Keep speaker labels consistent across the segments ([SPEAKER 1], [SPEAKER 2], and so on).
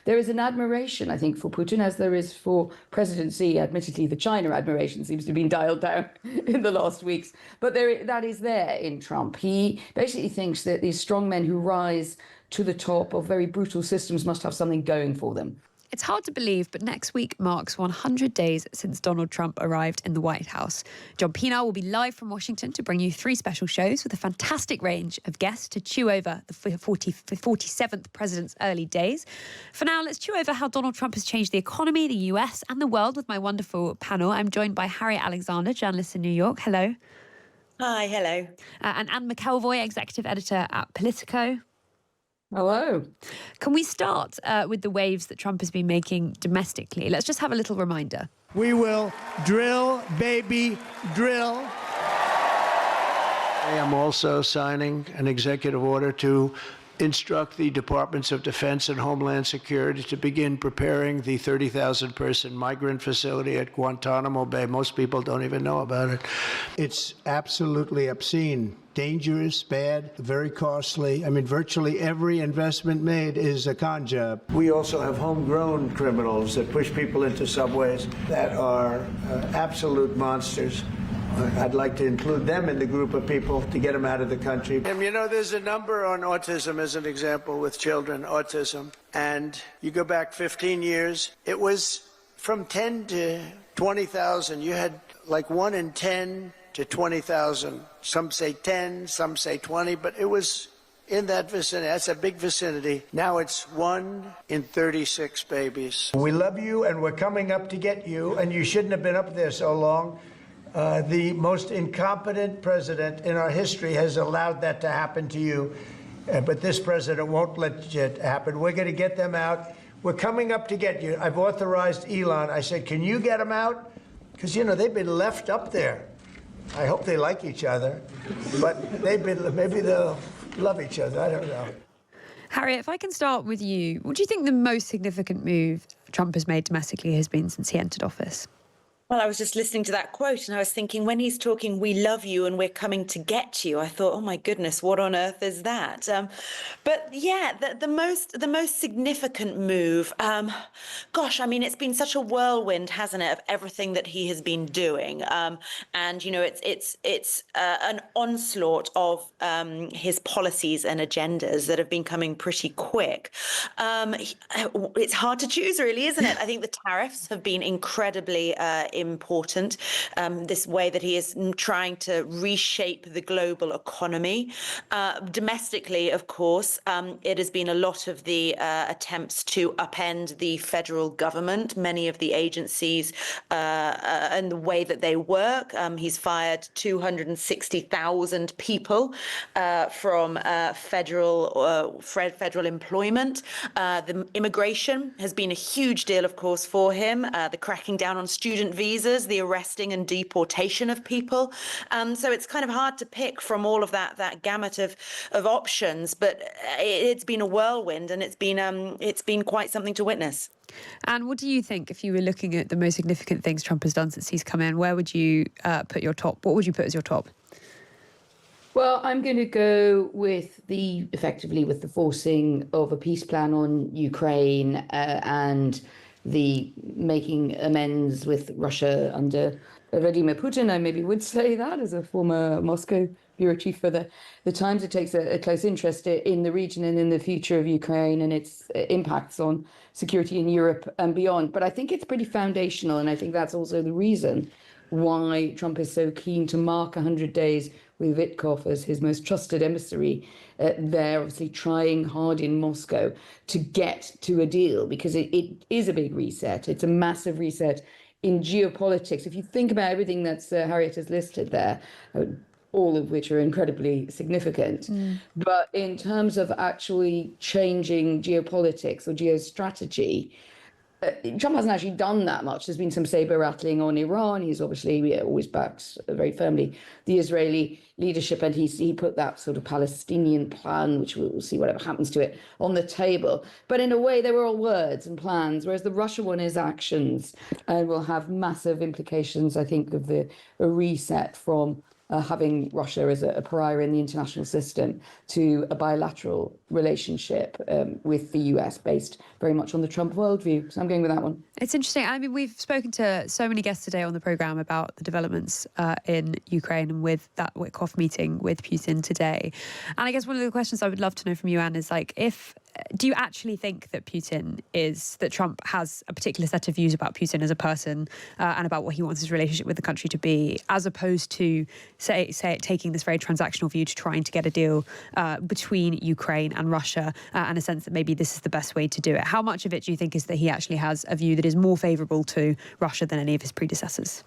[SPEAKER 1] there is an admiration, I think, for Putin, as there is for presidency. Admittedly, the China admiration seems to have been dialed down in the last weeks. But that is there in Trump. He basically thinks that these strong men who rise to the top of very brutal systems must have something going for them.
[SPEAKER 2] It's hard to believe, but next week marks 100 days since Donald Trump arrived in the White House. John Pienaar will be live from Washington to bring you 3 special shows with a fantastic range of guests to chew over the 47th president's early days. For now, let's chew over how Donald Trump has changed the economy, the US and the world with my wonderful panel. I'm joined by Harriet Alexander, journalist in New York. Hello.
[SPEAKER 3] Hi, hello.
[SPEAKER 2] And Anne McElvoy, executive editor at Politico.
[SPEAKER 1] Hello.
[SPEAKER 2] Can we start with the waves that Trump has been making domestically? Let's just have a little reminder.
[SPEAKER 4] We will drill, baby, drill.
[SPEAKER 5] I am also signing an executive order to instruct the Departments of Defense and Homeland Security to begin preparing the 30,000-person migrant facility at Guantanamo Bay. Most people don't even know about it.
[SPEAKER 4] It's absolutely obscene, dangerous, bad, very costly. I mean, virtually every investment made is a con job.
[SPEAKER 5] We also have homegrown criminals that push people into subways that are absolute monsters. I'd like to include them in the group of people to get them out of the country. And you know, there's a number on autism as an example with children, autism. And you go back 15 years, it was from 10 to 20,000. You had like 1 in 10 to 20,000. Some say 10, some say 20, but it was in that vicinity. That's a big vicinity. Now it's 1 in 36 babies.
[SPEAKER 4] We love you, and we're coming up to get you, and you shouldn't have been up there so long. The most incompetent president in our history has allowed that to happen to you, but this president won't let it happen. We're going to get them out. We're coming up to get you. I've authorized Elon. I said, can you get them out? Because, you know, they've been left up there. I hope they like each other, but maybe they'll love each other. I don't know.
[SPEAKER 2] Harriet, if I can start with you, what do you think the most significant move Trump has made domestically has been since he entered office?
[SPEAKER 3] Well, I was just listening to that quote and I was thinking, when he's talking, we love you and we're coming to get you, I thought, oh my goodness, what on earth is that? But yeah, the most significant move, gosh, I mean, it's been such a whirlwind, hasn't it, of everything that he has been doing. And, you know, it's an onslaught of his policies and agendas that have been coming pretty quick. It's hard to choose, really, isn't it? I think the tariffs have been incredibly important, this way that he is trying to reshape the global economy. Domestically, of course, it has been a lot of the attempts to upend the federal government, many of the agencies and the way that they work. He's fired 260,000 people from federal employment. The immigration has been a huge deal, of course, for him. The cracking down on student visas, the arresting and deportation of people. So it's kind of hard to pick from all of that gamut of options, but it's been a whirlwind and it's been quite something to witness.
[SPEAKER 2] And what do you think, if you were looking at the most significant things Trump has done since he's come in, where would you put your top? What would you put as your top?
[SPEAKER 1] Well, I'm going to go with effectively with the forcing of a peace plan on Ukraine and the making amends with Russia under Vladimir Putin. I maybe would say that as a former Moscow bureau chief for the Times. It takes a close interest in the region and in the future of Ukraine and its impacts on security in Europe and beyond. But I think it's pretty foundational, and I think that's also the reason why Trump is so keen to mark 100 days with Witkoff as his most trusted emissary there, obviously trying hard in Moscow to get to a deal, because it is a big reset. It's a massive reset in geopolitics. If you think about everything that Harriet has listed there, all of which are incredibly significant. But in terms of actually changing geopolitics or geostrategy, Trump hasn't actually done that much. There's been some saber rattling on Iran. He's obviously always backed very firmly the Israeli leadership, and he put that sort of Palestinian plan, which we'll see whatever happens to it, on the table. But in a way, they were all words and plans, whereas the Russia one is actions and will have massive implications, I think, of a reset from having Russia as a pariah in the international system to a bilateral relationship with the US based very much on the Trump worldview. So I'm going with that one.
[SPEAKER 2] It's interesting. I mean, we've spoken to so many guests today on the programme about the developments in Ukraine and with that Witkoff meeting with Putin today. And I guess one of the questions I would love to know from you, Anne, is do you actually think that that Trump has a particular set of views about Putin as a person and about what he wants his relationship with the country to be, as opposed to, say taking this very transactional view to trying to get a deal between Ukraine and Russia and a sense that maybe this is the best way to do it? How much of it do you think is that he actually has a view that is more favourable to Russia than any of his predecessors?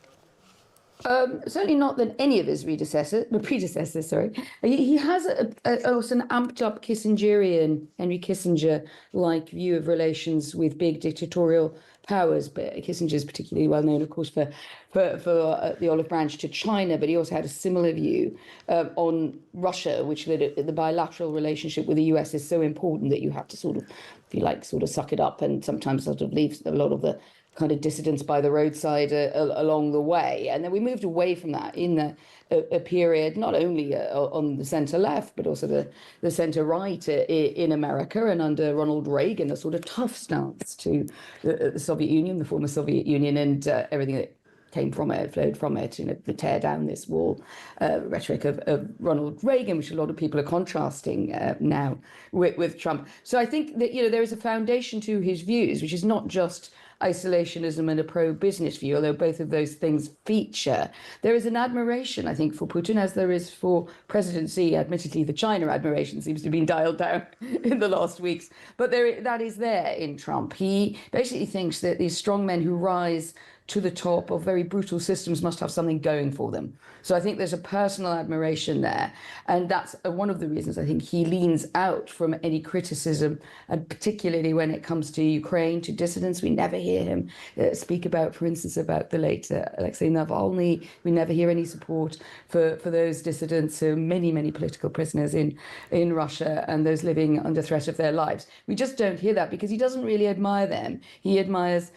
[SPEAKER 1] Certainly not than any of his predecessors. Sorry, he has also an amped up Kissingerian, Henry Kissinger-like view of relations with big dictatorial powers. But Kissinger is particularly well known, of course, for the olive branch to China. But he also had a similar view on Russia, which the bilateral relationship with the US is so important that you have to sort of, if you like, sort of suck it up and sometimes sort of leave a lot of the kind of dissidents by the roadside along the way. And then we moved away from that in a period, not only on the centre left, but also the centre right in America, and under Ronald Reagan, a sort of tough stance to the Soviet Union, the former Soviet Union, and everything that came from it, flowed from it, the tear down this wall rhetoric of Ronald Reagan, which a lot of people are contrasting now with Trump. So I think that, there is a foundation to his views, which is not just isolationism and a pro-business view, although both of those things feature. There is an admiration, I think, for Putin, as there is for President Xi. Admittedly, the China admiration seems to have been dialed down in the last weeks, but that is there in Trump. He basically thinks that these strongmen who rise to the top of very brutal systems must have something going for them. So I think there's a personal admiration there. And that's one of the reasons I think he leans out from any criticism, and particularly when it comes to Ukraine, to dissidents. We never hear him speak about, for instance, about the late Alexei Navalny. We never hear any support for those dissidents, so many political prisoners in Russia and those living under threat of their lives. We just don't hear that because he doesn't really admire them. He admires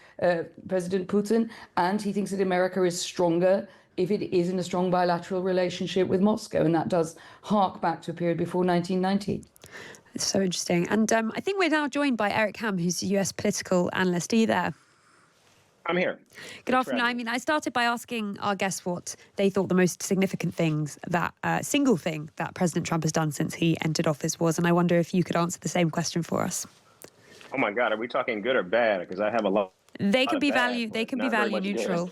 [SPEAKER 1] President Putin, and he thinks that America is stronger if it is in a strong bilateral relationship with Moscow. And that does hark back to a period before 1990.
[SPEAKER 2] It's so interesting. And I think we're now joined by Eric Ham, who's a US political analyst. Are you there?
[SPEAKER 6] I'm here.
[SPEAKER 2] Good afternoon. I mean, I started by asking our guests what they thought the most significant things, single thing that President Trump has done since he entered office was. And I wonder if you could answer the same question for us.
[SPEAKER 6] Oh my God, are we talking good or bad? Because I have a lot.
[SPEAKER 2] They can be value neutral.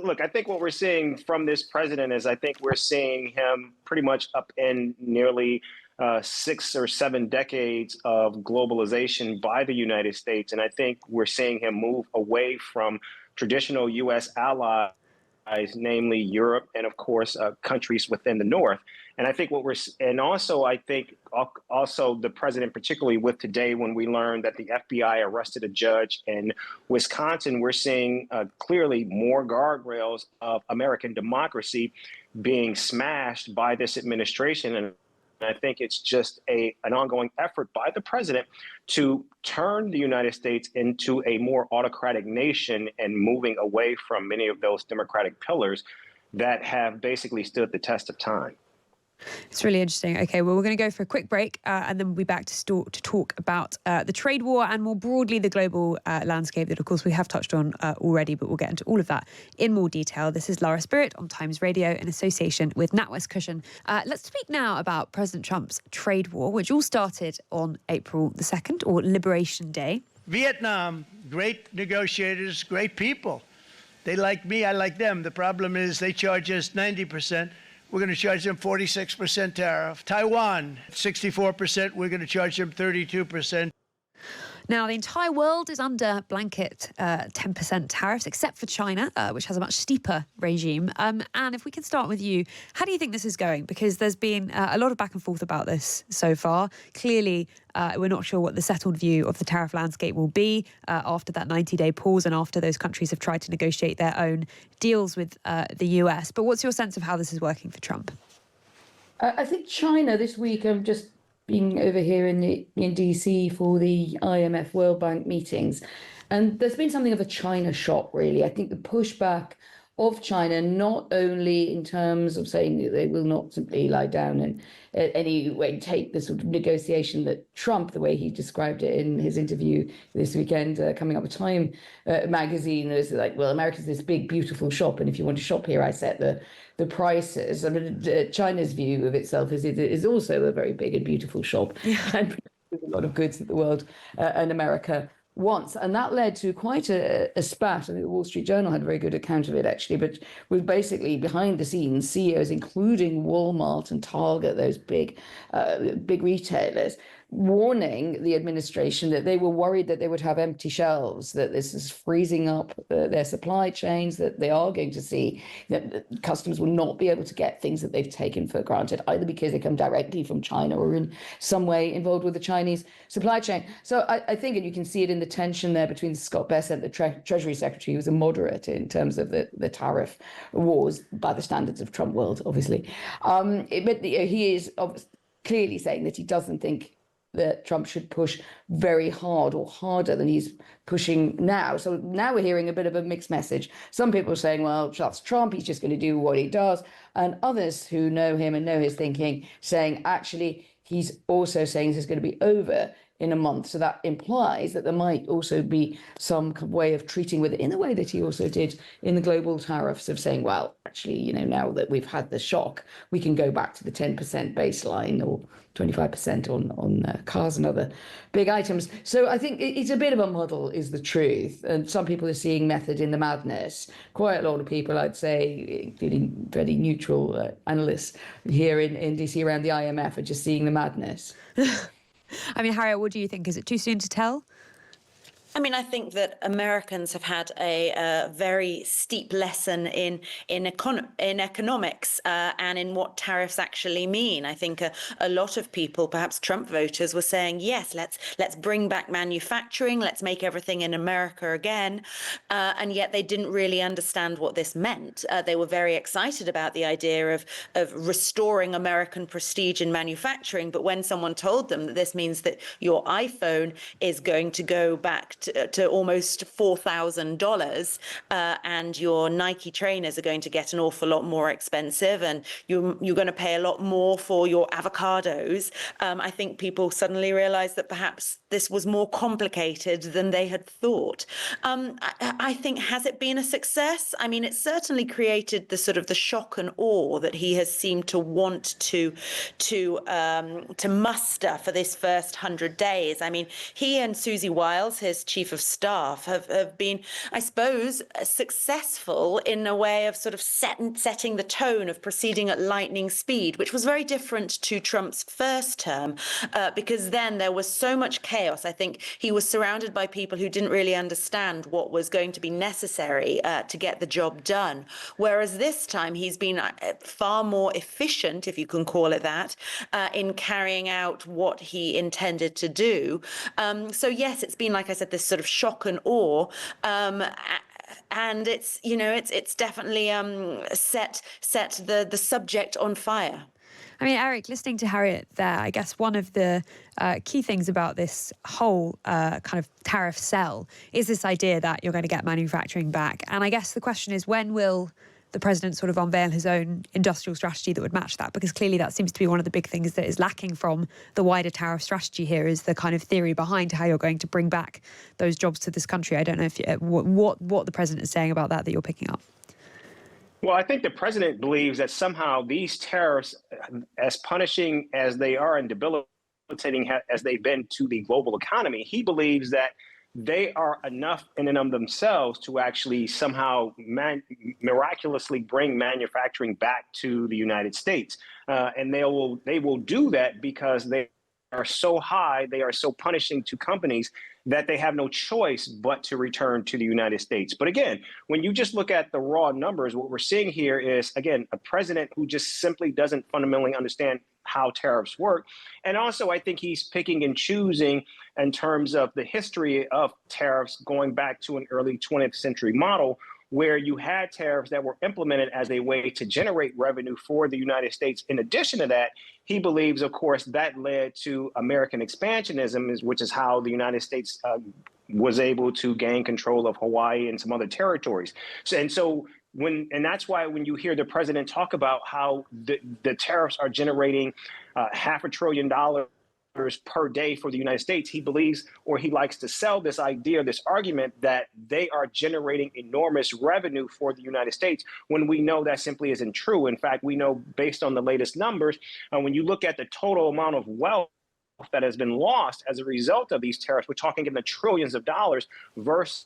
[SPEAKER 6] Look, I think what we're seeing from this president is I think we're seeing him pretty much up in nearly 6 or 7 decades of globalization by the United States. And I think we're seeing him move away from traditional U.S. allies, namely Europe and, of course, countries within the North. And I think also the president, particularly with today, when we learned that the FBI arrested a judge in Wisconsin, we're seeing clearly more guardrails of American democracy being smashed by this administration. And I think it's just an ongoing effort by the president to turn the United States into a more autocratic nation and moving away from many of those democratic pillars that have basically stood the test of time.
[SPEAKER 2] It's really interesting. Okay, well, we're going to go for a quick break and then we'll be back to talk about the trade war and more broadly the global landscape that, of course, we have touched on already, but we'll get into all of that in more detail. This is Lara Spirit on Times Radio in association with NatWest Cushion. Let's speak now about President Trump's trade war, which all started on April the 2nd, or Liberation Day.
[SPEAKER 5] Vietnam, great negotiators, great people. They like me, I like them. The problem is they charge us 90%. We're going to charge them 46% tariff. Taiwan, 64%. We're going to charge them 32%.
[SPEAKER 2] Now, the entire world is under blanket 10% tariffs, except for China, which has a much steeper regime. And if we can start with you, how do you think this is going? Because there's been a lot of back and forth about this so far. Clearly, we're not sure what the settled view of the tariff landscape will be after that 90-day pause and after those countries have tried to negotiate their own deals with the US. But what's your sense of how this is working for Trump?
[SPEAKER 1] I think China this week, I'm just being over here in DC for the IMF World Bank meetings. And there's been something of a China shock, really. I think the pushback of China, not only in terms of saying that they will not simply lie down and in any way take the sort of negotiation that Trump, the way he described it in his interview this weekend, coming up with Time magazine, is like, well, America's this big, beautiful shop, and if you want to shop here, I set the prices. I mean, China's view of itself is it is also a very big and beautiful shop, and a lot of goods that the world and America wants. And that led to quite a spat. I think the Wall Street Journal had a very good account of it, actually, but was basically behind the scenes, CEOs, including Walmart and Target, those big retailers, warning the administration that they were worried that they would have empty shelves, that this is freezing up their supply chains, that they are going to see that customers will not be able to get things that they've taken for granted, either because they come directly from China or in some way involved with the Chinese supply chain. So I think, and you can see it in the tension there between Scott Bessent, the Treasury Secretary, who was a moderate in terms of the tariff wars by the standards of Trump world, obviously. But he is clearly saying that he doesn't think that Trump should push very hard or harder than he's pushing now. So now we're hearing a bit of a mixed message. Some people are saying, well, that's Trump, he's just going to do what he does. And others who know him and know his thinking saying, actually, he's also saying this is going to be over in a month. So that implies that there might also be some way of treating with it in the way that he also did in the global tariffs, of saying, well, actually, you know, now that we've had the shock, we can go back to the 10% baseline or 25% on cars and other big items. So I think it's a bit of a muddle, is the truth. And some people are seeing method in the madness. Quite a lot of people, I'd say, including very neutral analysts here in DC around the IMF, are just seeing the madness.
[SPEAKER 2] I mean, Harriet, what do you think? Is it too soon to tell?
[SPEAKER 3] I mean, I think that Americans have had a very steep lesson in economics and in what tariffs actually mean. I think a lot of people, perhaps Trump voters, were saying, yes, let's bring back manufacturing, let's make everything in America again. And yet they didn't really understand what this meant. They were very excited about the idea of restoring American prestige in manufacturing. But when someone told them that this means that your iPhone is going to go back to almost $4,000 and your Nike trainers are going to get an awful lot more expensive, and you're going to pay a lot more for your avocados, I think people suddenly realized that perhaps this was more complicated than they had thought. I think, has it been a success? I mean, it certainly created the sort of the shock and awe that he has seemed to want to muster for this first 100 days. I mean, he and Susie Wiles, his chief of staff, have been, I suppose, successful in a way of sort of setting the tone of proceeding at lightning speed, which was very different to Trump's first term, because then there was so much chaos. I think he was surrounded by people who didn't really understand what was going to be necessary to get the job done. Whereas this time he's been far more efficient, if you can call it that, in carrying out what he intended to do. So yes, it's been, like I said, this sort of shock and awe. And it's, you know, it's definitely set the subject on fire.
[SPEAKER 2] I mean, Eric, listening to Harriet there, I guess one of the key things about this whole kind of tariff sell is this idea that you're going to get manufacturing back. And I guess the question is, when will the president sort of unveil his own industrial strategy that would match that? Because clearly that seems to be one of the big things that is lacking from the wider tariff strategy here, is the kind of theory behind how you're going to bring back those jobs to this country. I don't know if what the president is saying about that you're picking up.
[SPEAKER 6] Well, I think the president believes that somehow these tariffs, as punishing as they are and debilitating as they've been to the global economy, he believes that they are enough in and of themselves to actually somehow miraculously bring manufacturing back to the United States. And they will do that because they are so high, they are so punishing to companies that they have no choice but to return to the United States. But again, when you just look at the raw numbers, what we're seeing here is, again, a president who just simply doesn't fundamentally understand how tariffs work. And also, I think he's picking and choosing in terms of the history of tariffs going back to an early 20th century model, where you had tariffs that were implemented as a way to generate revenue for the United States. In addition to that, he believes, of course, that led to American expansionism, which is how the United States was able to gain control of Hawaii and some other territories. So and that's why when you hear the president talk about how the tariffs are generating $500 billion per day for the United States, he believes, or he likes to sell this idea, this argument that they are generating enormous revenue for the United States, when we know that simply isn't true. In fact, we know based on the latest numbers, when you look at the total amount of wealth that has been lost as a result of these tariffs, we're talking in the trillions of dollars versus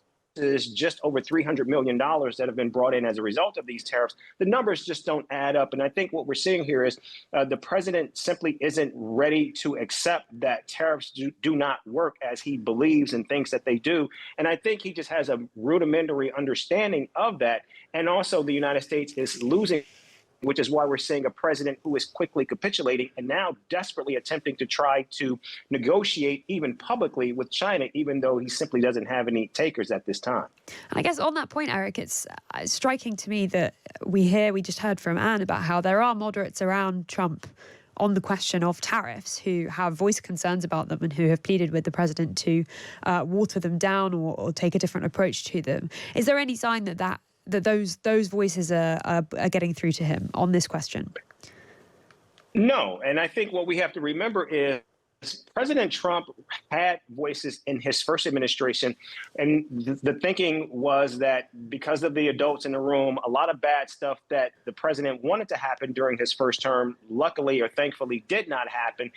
[SPEAKER 6] just over $300 million that have been brought in as a result of these tariffs. The numbers just don't add up. And I think what we're seeing here is the president simply isn't ready to accept that tariffs do not work as he believes and thinks that they do. And I think he just has a rudimentary understanding of that. And also the United States is losing, which is why we're seeing a president who is quickly capitulating and now desperately attempting to try to negotiate even publicly with China, even though he simply doesn't have any takers at this time.
[SPEAKER 2] And I guess on that point, Eric, it's striking to me that we just heard from Anne about how there are moderates around Trump on the question of tariffs who have voiced concerns about them and who have pleaded with the president to water them down or take a different approach to them. Is there any sign that those voices are getting through to him on this question?
[SPEAKER 6] No, and I think what we have to remember is President Trump had voices in his first administration, and the thinking was that because of the adults in the room, a lot of bad stuff that the president wanted to happen during his first term, luckily or thankfully did not happen.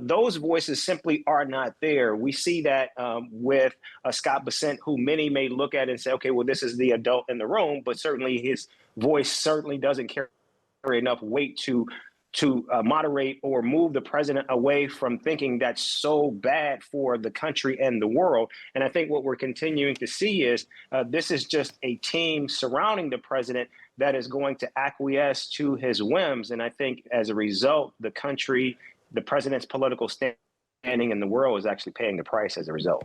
[SPEAKER 6] Those voices simply are not there. We see that with Scott Bessent, who many may look at and say, okay, well, this is the adult in the room, but certainly his voice certainly doesn't carry enough weight to moderate or move the president away from thinking that's so bad for the country and the world. And I think what we're continuing to see is this is just a team surrounding the president that is going to acquiesce to his whims. And I think as a result, the country, the president's political standing in the world is actually paying the price as a result.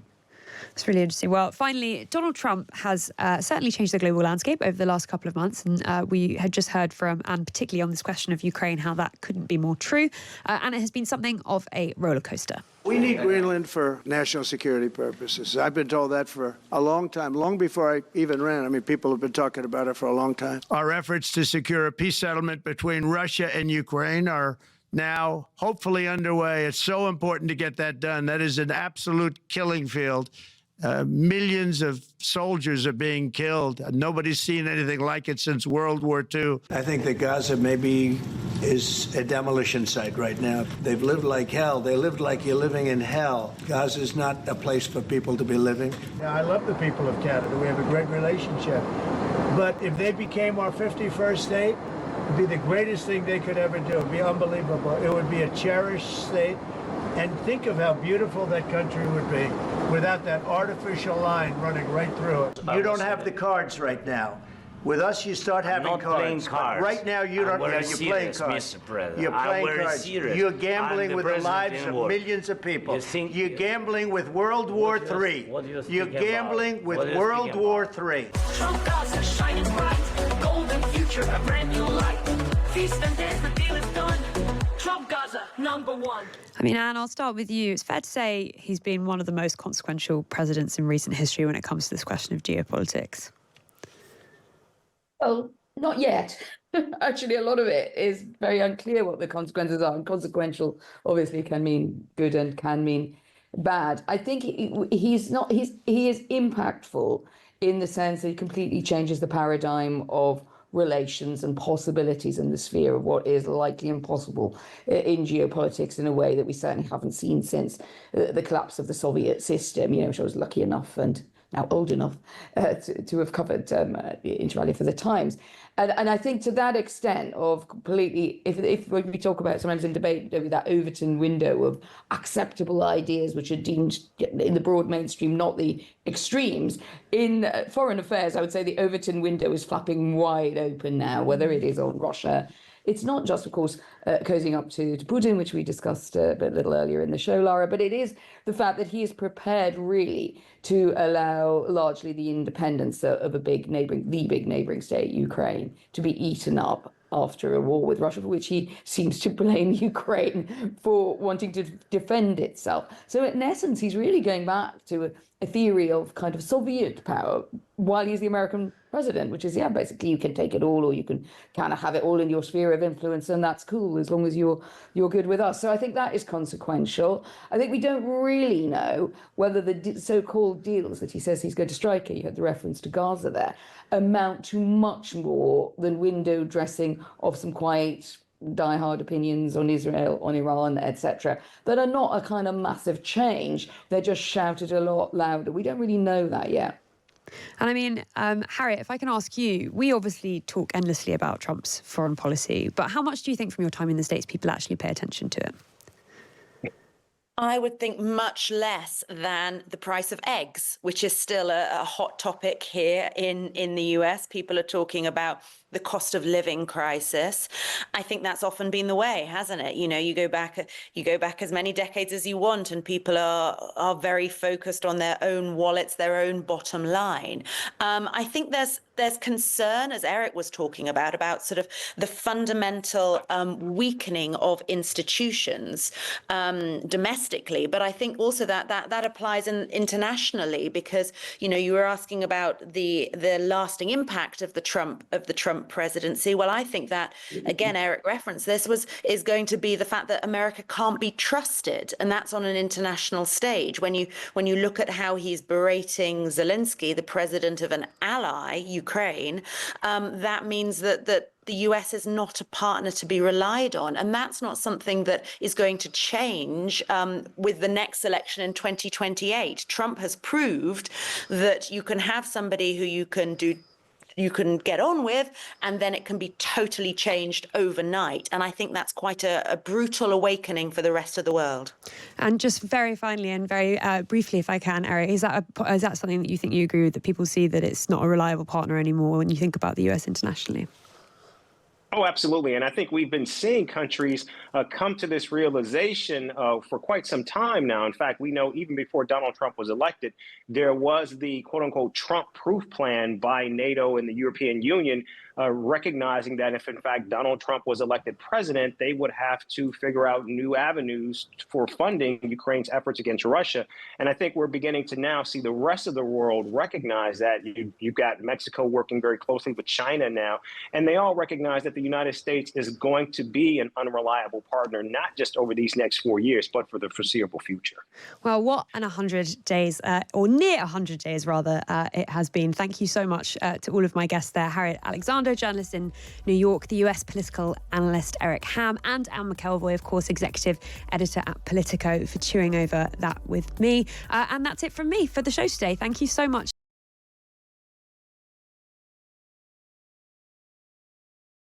[SPEAKER 2] It's really interesting. Well, finally, Donald Trump has certainly changed the global landscape over the last couple of months. And we had just heard from Anne, particularly on this question of Ukraine, how that couldn't be more true. And it has been something of a roller coaster.
[SPEAKER 5] We need Greenland for national security purposes. I've been told that for a long time, long before I even ran. I mean, people have been talking about it for a long time. Our efforts to secure a peace settlement between Russia and Ukraine are now hopefully underway. It's so important to get that done. That is an absolute killing field. Millions of soldiers are being killed. Nobody's seen anything like it since World War II. I think that Gaza maybe is a demolition site right now. They've lived like hell. They lived like you're living in hell. Gaza is not a place for people to be living.
[SPEAKER 4] Yeah, I love the people of Canada. We have a great relationship. But if they became our 51st state, it would be the greatest thing they could ever do. It would be unbelievable. It would be a cherished state. And think of how beautiful that country would be without that artificial line running right through it. You don't have the cards right now. With us, you start having cards. Right now, you don't. Yeah, you're playing cards. You're playing cards. You're gambling with the lives of millions of people. You're gambling with World War III. You're gambling with World War III.
[SPEAKER 7] Trump Gaza shining bright, golden future, a brand new light. Feast and dance, the deal is done. Trump Gaza, #1.
[SPEAKER 2] I mean, Anne, I'll start with you. It's fair to say he's been one of the most consequential presidents in recent history when it comes to this question of geopolitics.
[SPEAKER 1] Well, not yet. Actually, a lot of it is very unclear what the consequences are. And consequential, obviously, can mean good and can mean bad. I think he is impactful in the sense that he completely changes the paradigm of relations and possibilities in the sphere of what is likely impossible in geopolitics in a way that we certainly haven't seen since the collapse of the Soviet system, which I was lucky enough and now old enough to have covered inter alia for the Times. And I think to that extent of completely, if when we talk about sometimes in debate, that Overton window of acceptable ideas which are deemed in the broad mainstream, not the extremes, in foreign affairs, I would say the Overton window is flapping wide open now, whether it is on Russia. It's not just, of course, cozying up to Putin, which we discussed a little earlier in the show, Lara, but it is the fact that he is prepared really to allow largely the independence of the big neighboring state, Ukraine, to be eaten up after a war with Russia, for which he seems to blame Ukraine for wanting to defend itself. So in essence, he's really going back to a theory of kind of Soviet power while he's the American president, which is, basically you can take it all or you can kind of have it all in your sphere of influence, and that's cool as long as you're good with us. So I think that is consequential. I think we don't really know whether the so-called deals that he says he's going to strike, you had the reference to Gaza there, amount to much more than window dressing of some quite diehard opinions on Israel, on Iran, etc., that are not a kind of massive change. They're just shouted a lot louder. We don't really know that yet.
[SPEAKER 2] And I mean, Harriet, if I can ask you, we obviously talk endlessly about Trump's foreign policy, but how much do you think from your time in the States people actually pay attention to it?
[SPEAKER 3] I would think much less than the price of eggs, which is still a hot topic here in the US. People are talking about the cost of living crisis. I think that's often been the way, hasn't it? You know, you go back as many decades as you want, and people are very focused on their own wallets, their own bottom line. I think there's concern, as Eric was talking about sort of the fundamental weakening of institutions domestically, but I think also that applies internationally, because you were asking about the lasting impact of the Trump presidency. Well, I think that, again, Eric referenced this, is going to be the fact that America can't be trusted, and that's on an international stage. When you look at how he's berating Zelensky, the president of an ally, Ukraine, that means that the US is not a partner to be relied on. And that's not something that is going to change with the next election in 2028. Trump has proved that you can have somebody who you can get on with, and then it can be totally changed overnight. And I think that's quite a brutal awakening for the rest of the world.
[SPEAKER 2] And just very finally and very briefly, if I can, Eric, is that something that you think you agree with, that people see that it's not a reliable partner anymore when you think about the US internationally?
[SPEAKER 6] Oh, absolutely. And I think we've been seeing countries come to this realization for quite some time now. In fact, we know even before Donald Trump was elected, there was the quote unquote Trump proof plan by NATO and the European Union, recognizing that if in fact Donald Trump was elected president, they would have to figure out new avenues for funding Ukraine's efforts against Russia. And I think we're beginning to now see the rest of the world recognize that. You've got Mexico working very closely with China now, and they all recognize that the United States is going to be an unreliable partner, not just over these next 4 years, but for the foreseeable future.
[SPEAKER 2] Well, what an 100 days, or near 100 days rather, it has been. Thank you so much to all of my guests there. Harriet Alexander, journalist in New York, the US political analyst Eric Ham, and Anne McElvoy, of course, executive editor at Politico, for chewing over that with me. And that's it from me for the show today. Thank you so much.